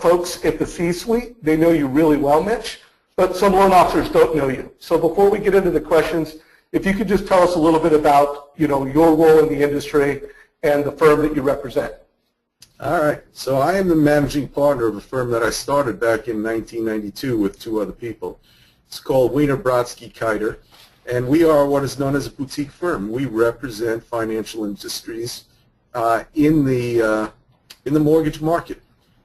folks at the C-suite, they know you really well, Mitch, but some loan officers don't know you. So before we get into the questions, if you could just tell us a little bit about, your role in the industry and the firm that you represent. All right. So I am the managing partner of a firm that I started back in 1992 with two other people. It's called Wiener Brodsky Kider, and we are what is known as a boutique firm. We represent financial industries in the mortgage market.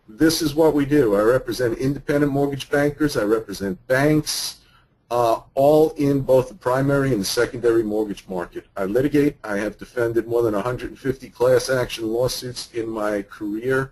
This is what we do. I represent independent mortgage bankers. I represent banks, all in both the primary and the secondary mortgage market. I litigate. I have defended more than 150 class action lawsuits in my career.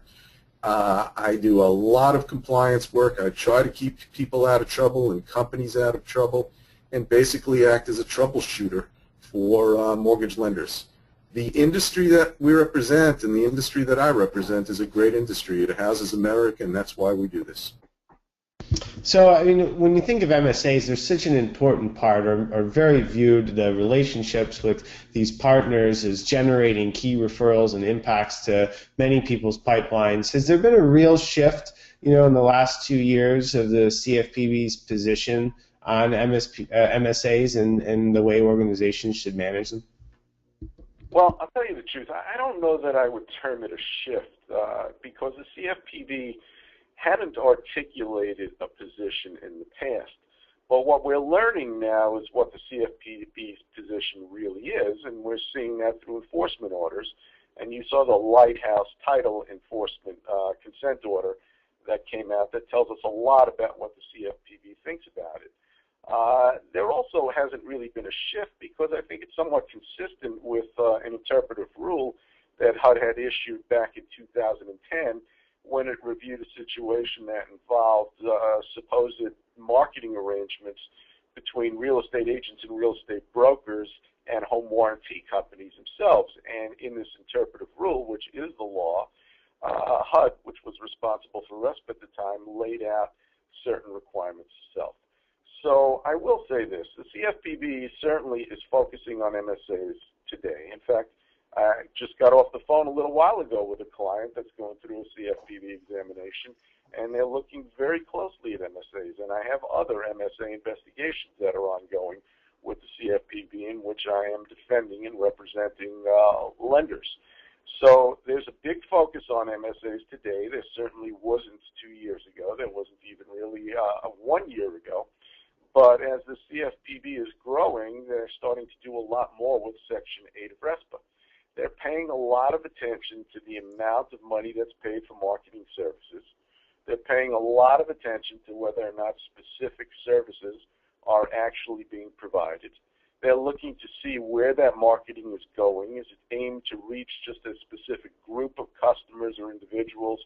I do a lot of compliance work. I try to keep people out of trouble and companies out of trouble, and basically act as a troubleshooter for mortgage lenders. The industry that we represent and the industry that I represent is a great industry. It houses America, and that's why we do this. So, I mean, when you think of MSAs, they're such an important part, or very viewed, the relationships with these partners as generating key referrals and impacts to many people's pipelines. Has there been a real shift, in the last 2 years of the CFPB's position on MSAs and the way organizations should manage them? Well, I'll tell you the truth. I don't know that I would term it a shift because the CFPB hadn't articulated a position in the past. But what we're learning now is what the CFPB's position really is, and we're seeing that through enforcement orders. And you saw the Lighthouse title enforcement consent order that came out that tells us a lot about what the CFPB thinks about it. There also hasn't really been a shift because I think it's somewhat consistent with an interpretive rule that HUD had issued back in 2010 when it reviewed a situation that involved supposed marketing arrangements between real estate agents and real estate brokers and home warranty companies themselves. And in this interpretive rule, which is the law, HUD, which was responsible for RESP at the time, laid out certain requirements itself. So I will say this, the CFPB certainly is focusing on MSAs today. In fact, I just got off the phone a little while ago with a client that's going through a CFPB examination, and they're looking very closely at MSAs. And I have other MSA investigations that are ongoing with the CFPB in which I am defending and representing lenders. So there's a big focus on MSAs today. There certainly wasn't 2 years ago. There wasn't even really 1 year ago. But as the CFPB is growing, they're starting to do a lot more with Section 8 of RESPA. They're paying a lot of attention to the amount of money that's paid for marketing services. They're paying a lot of attention to whether or not specific services are actually being provided. They're looking to see where that marketing is going. Is it aimed to reach just a specific group of customers or individuals,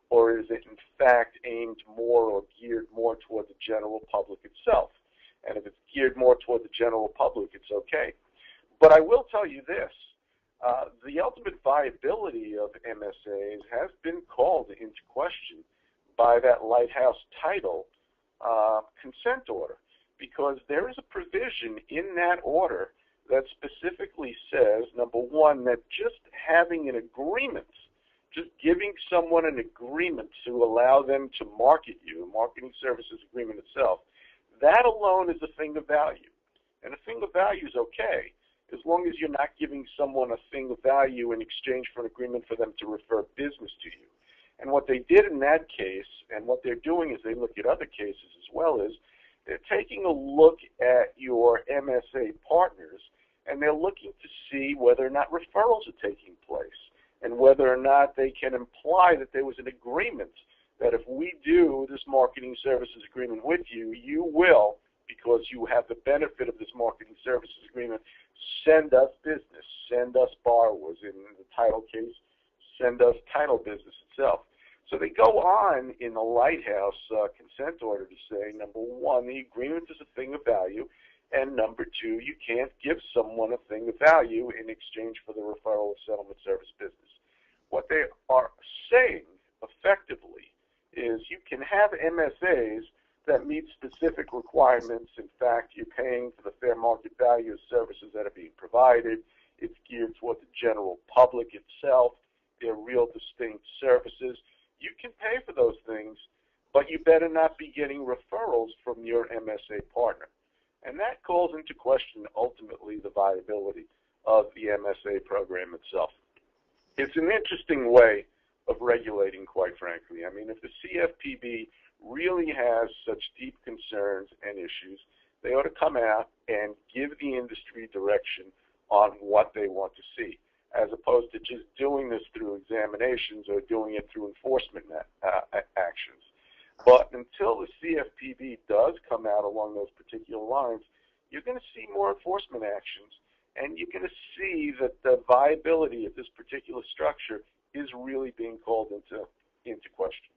or is it in fact aimed more or geared more toward the general public itself? And if it's geared more toward the general public, it's okay. But I will tell you this. The ultimate viability of MSAs has been called into question by that Lighthouse title consent order, because there is a provision in that order that specifically says, number one, that just having an agreement, just giving someone an agreement to allow them to market you, a marketing services agreement itself, that alone is a thing of value. And a thing of value is okay, as long as you're not giving someone a thing of value in exchange for an agreement for them to refer business to you. And what they did in that case, and what they're doing is they look at other cases as well, is they're taking a look at your MSA partners, and they're looking to see whether or not referrals are taking place, and whether or not they can imply that there was an agreement that if we do this marketing services agreement with you, you will, because you have the benefit of this marketing services agreement, send us business, send us borrowers. In the title case, send us title business itself. So they go on in the Lighthouse consent order to say, number one, the agreement is a thing of value, and number two, you can't give someone a thing of value in exchange for the referral of settlement service business. What they are saying effectively is you can have MSAs that meet specific requirements. In fact, you're paying for the fair market value of services that are being provided. It's geared toward the general public itself. They're real distinct services. you can pay for those things, but you better not be getting referrals from your MSA partner. And that calls into question, ultimately, the viability of the MSA program itself. It's an interesting way of regulating, quite frankly. I mean, if the CFPB really has such deep concerns and issues, they ought to come out and give the industry direction on what they want to see, as opposed to just doing this through examinations or doing it through enforcement actions. But until the CFPB does come out along those particular lines, you're going to see more enforcement actions, and you're going to see that the viability of this particular structure is really being called into question.